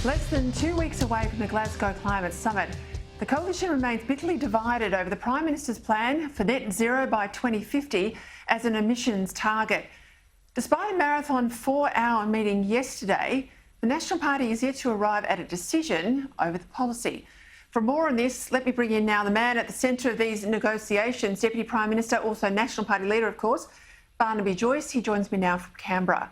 Less than 2 weeks away from the Glasgow Climate Summit, the coalition remains bitterly divided over the Prime Minister's plan for net zero by 2050 as an emissions target. Despite a marathon 4-hour meeting yesterday, the National Party is yet to arrive at a decision over the policy. For more on this, let me bring in now the man at the centre of these negotiations, Deputy Prime Minister, also National Party leader, of course, Barnaby Joyce. He joins me now from Canberra.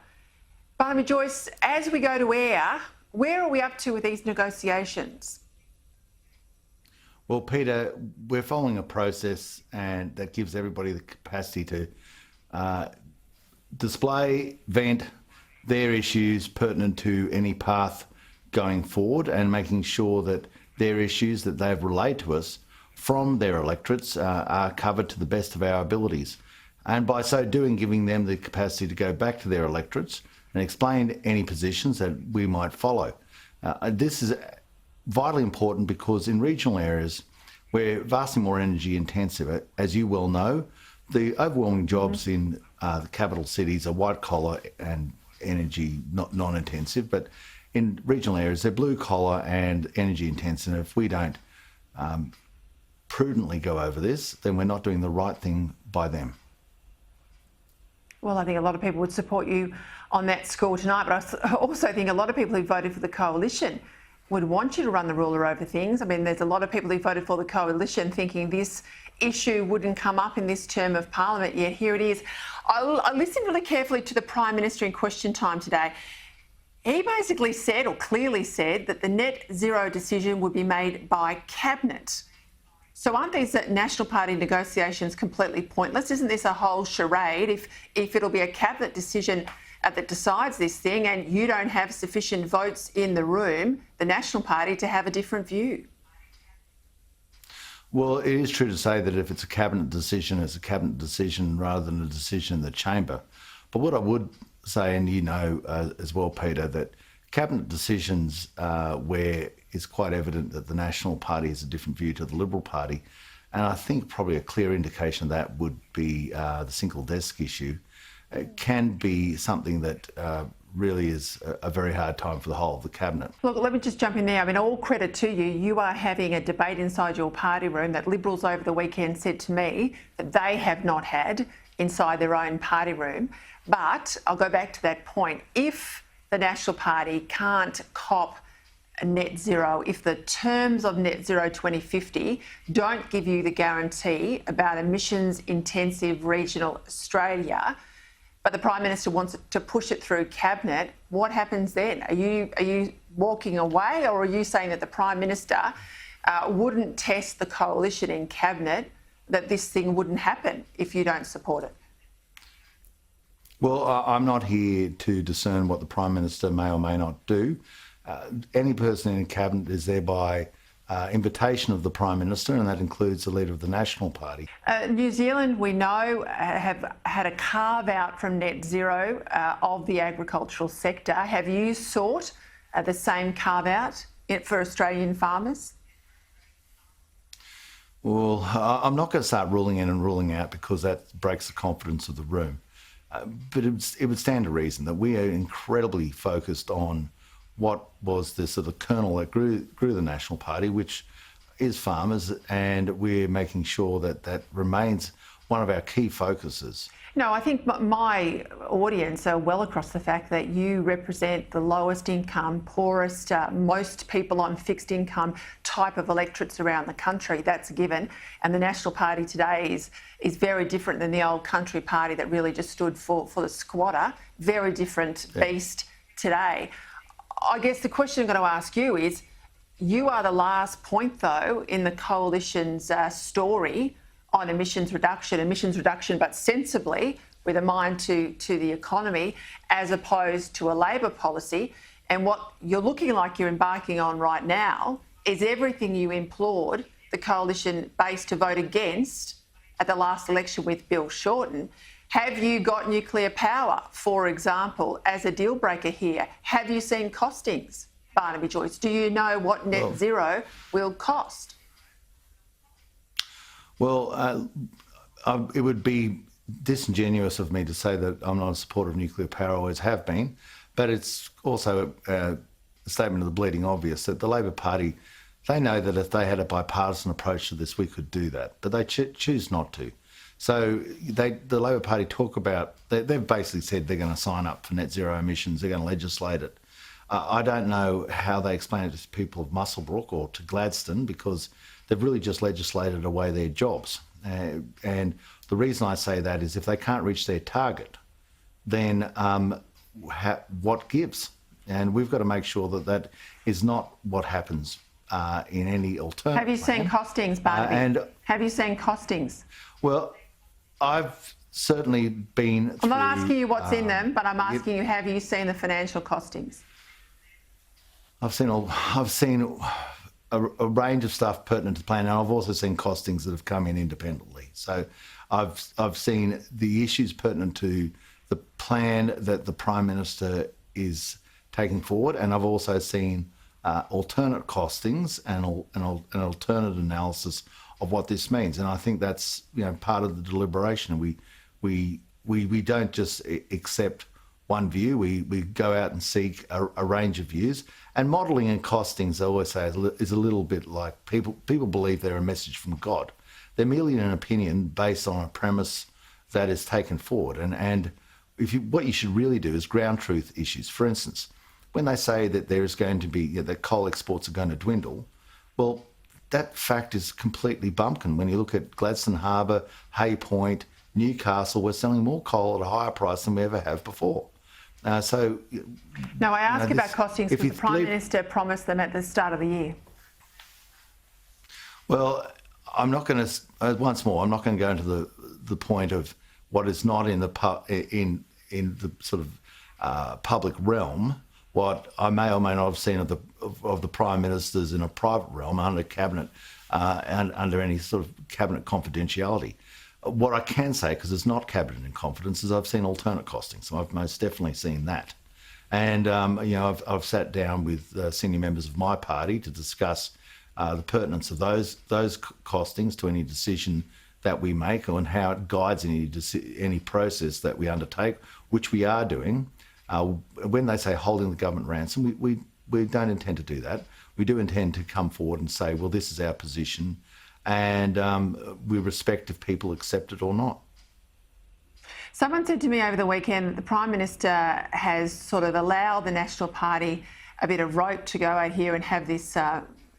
Barnaby Joyce, as we go to air, where are we up to with these negotiations? Well, Peter, we're following a process and that gives everybody the capacity to display, vent their issues pertinent to any path going forward, and making sure that their issues that they've relayed to us from their electorates are covered to the best of our abilities. And by so doing, giving them the capacity to go back to their electorates and explain any positions that we might follow. This is vitally important because in regional areas, we're vastly more energy intensive. As you well know, the overwhelming jobs in the capital cities are white collar and energy non-intensive, but in regional areas, they're blue collar and energy intensive. And if we don't prudently go over this, then we're not doing the right thing by them. Well, I think a lot of people would support you on that score tonight, but I also think a lot of people who voted for the coalition would want you to run the ruler over things. I mean, there's a lot of people who voted for the coalition thinking this issue wouldn't come up in this term of Parliament, yet here it is. I listened really carefully to the Prime Minister in question time today. He basically said, or clearly said, that the net zero decision would be made by Cabinet. So aren't these National Party negotiations completely pointless? Isn't this a whole charade if it'll be a Cabinet decision that decides this thing and you don't have sufficient votes in the room, the National Party, to have a different view? Well, it is true to say that if it's a Cabinet decision, it's a Cabinet decision rather than a decision in the chamber. But what I would say, and you know as well, Peter, that Cabinet decisions where it's quite evident that the National Party has a different view to the Liberal Party, and I think probably a clear indication of that would be the single desk issue. It can be something that really is a very hard time for the whole of the Cabinet. Look, let me just jump in there. I mean, all credit to you. You are having a debate inside your party room that Liberals over the weekend said to me that they have not had inside their own party room. But I'll go back to that point. If the National Party can't cop a net zero, if the terms of net zero 2050 don't give you the guarantee about emissions intensive regional Australia, but the Prime Minister wants to push it through Cabinet, what happens then? Are you walking away, or are you saying that the Prime Minister wouldn't test the coalition in Cabinet, that this thing wouldn't happen if you don't support it? Well, I'm not here to discern what the Prime Minister may or may not do. Any person in Cabinet is there by invitation of the Prime Minister, and that includes the leader of the National Party. New Zealand, we know, have had a carve-out from net zero of the agricultural sector. Have you sought the same carve-out for Australian farmers? Well, I'm not going to start ruling in and ruling out because that breaks the confidence of the room. But it would stand to reason that we are incredibly focused on what was the sort of kernel that grew the National Party, which is farmers, and we're making sure that that remains one of our key focuses. No, I think my audience are well across the fact that you represent the lowest income, poorest, most people on fixed income type of electorates around the country. That's a given. And the National Party today is very different than the old Country Party that really just stood for the squatter. Very different beast today. I guess the question I'm going to ask you is, you are the last point, though, in the coalition's story on emissions reduction, but sensibly, with a mind to the economy, as opposed to a Labor policy. And what you're looking like you're embarking on right now is everything you implored the coalition base to vote against at the last election with Bill Shorten. Have you got nuclear power, for example, as a deal breaker here? Have you seen costings, Barnaby Joyce? Do you know what net zero will cost? Well, it would be disingenuous of me to say that I'm not a supporter of nuclear power, always have been, but it's also statement of the bleeding obvious that the Labor Party, they know that if they had a bipartisan approach to this, we could do that, but they choose not to. So the Labor Party talk about, they've basically said they're going to sign up for net zero emissions, they're going to legislate it. I don't know how they explain it to people of Muswellbrook or to Gladstone, because they've really just legislated away their jobs. And the reason I say that is if they can't reach their target, then what gives? And we've got to make sure that that is not what happens in any alternative. Have you seen costings, Barnaby? Have you seen costings? Well, I've certainly been through... I'm not asking you what's in them, but I'm asking you, have you seen the financial costings? I've seen a range of stuff pertinent to the plan, and I've also seen costings that have come in independently. So I've seen the issues pertinent to the plan that the Prime Minister is taking forward, and I've also seen alternate costings and an alternate analysis of what this means. And I think that's part of the deliberation. We don't just accept one view. We go out and seek a range of views. And modelling and costings, I always say, is a little bit like people believe they're a message from God. They're merely an opinion based on a premise that is taken forward. And what you should really do is ground truth issues. For instance, when they say that there is going to be, that coal exports are going to dwindle, well, that fact is completely bumpkin. When you look at Gladstone Harbour, Hay Point, Newcastle, we're selling more coal at a higher price than we ever have before. No, I ask about costings because the Prime Minister promised them at the start of the year. Well, I'm not going to, once more, I'm not going to go into the point of what is not in the sort of public realm. What I may or may not have seen of the Prime Ministers in a private realm under cabinet and under any sort of cabinet confidentiality. What I can say, because it's not cabinet in confidence, is I've seen alternate costings. So I've most definitely seen that. And, I've sat down with senior members of my party to discuss the pertinence of those costings to any decision that we make and how it guides any process that we undertake, which we are doing. When they say holding the government ransom, we don't intend to do that. We do intend to come forward and say, well, this is our position, and we respect if people accept it or not. Someone said to me over the weekend that the Prime Minister has sort of allowed the National Party a bit of rope to go out here and have this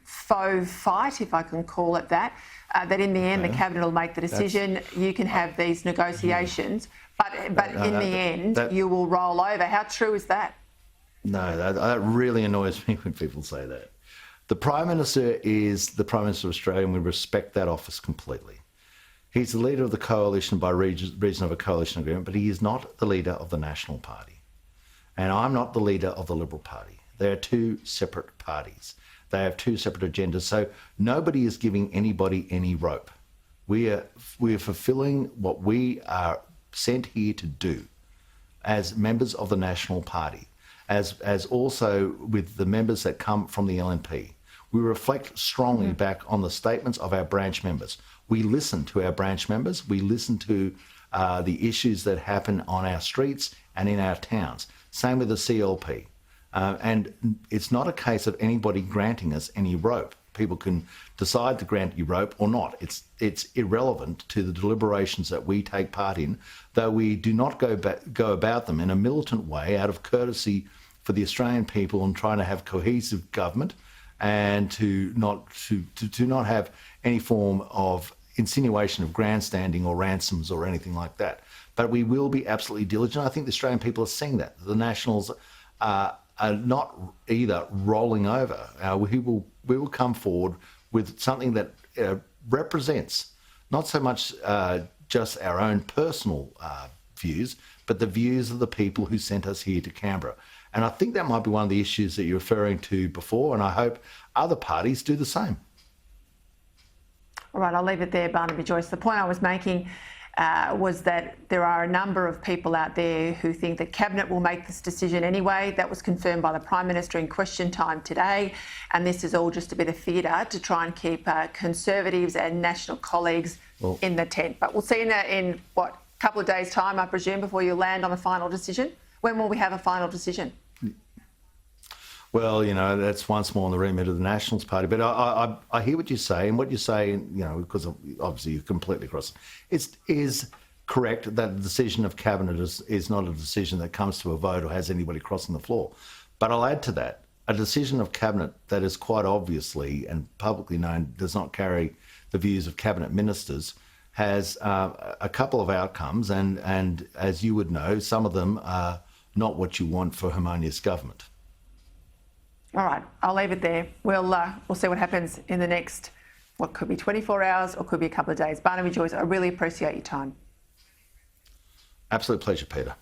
faux fight, if I can call it that, that in the end the Cabinet will make the decision. You can have these negotiations, but in the end you will roll over. How true is that? No, that really annoys me when people say that. The Prime Minister is the Prime Minister of Australia, and we respect that office completely. He's the leader of the coalition by reason of a coalition agreement, but he is not the leader of the National Party. And I'm not the leader of the Liberal Party. They are two separate parties. They have two separate agendas. So nobody is giving anybody any rope. We are fulfilling what we are sent here to do as members of the National Party, as also with the members that come from the LNP. We reflect strongly back on the statements of our branch members. We listen to our branch members. We listen to the issues that happen on our streets and in our towns. Same with the CLP. And it's not a case of anybody granting us any rope. People can decide to grant you rope or not. It's irrelevant to the deliberations that we take part in, though we do not go about them in a militant way out of courtesy for the Australian people and trying to have cohesive government and to not have any form of insinuation of grandstanding or ransoms or anything like that. But we will be absolutely diligent. I think the Australian people are seeing that. The Nationals are not either rolling over. We will come forward with something that represents not so much just our own personal views, but the views of the people who sent us here to Canberra. And I think that might be one of the issues that you're referring to before, and I hope other parties do the same. All right, I'll leave it there, Barnaby Joyce. The point I was making was that there are a number of people out there who think that Cabinet will make this decision anyway. That was confirmed by the Prime Minister in question time today. And this is all just a bit of theatre to try and keep Conservatives and National colleagues in the tent. But we'll see in what, a couple of days' time, I presume, before you land on a final decision? When will we have a final decision? Well, you know, that's once more on the remit of the Nationals Party. But I hear what you say, and what you say, you know, because obviously you're completely across. It is correct that the decision of Cabinet is not a decision that comes to a vote or has anybody crossing the floor. But I'll add to that, a decision of Cabinet that is quite obviously and publicly known does not carry the views of Cabinet ministers has a couple of outcomes, and as you would know, some of them are not what you want for harmonious government. All right, I'll leave it there. We'll see what happens in the next, what could be 24 hours or could be a couple of days. Barnaby Joyce, I really appreciate your time. Absolute pleasure, Peter.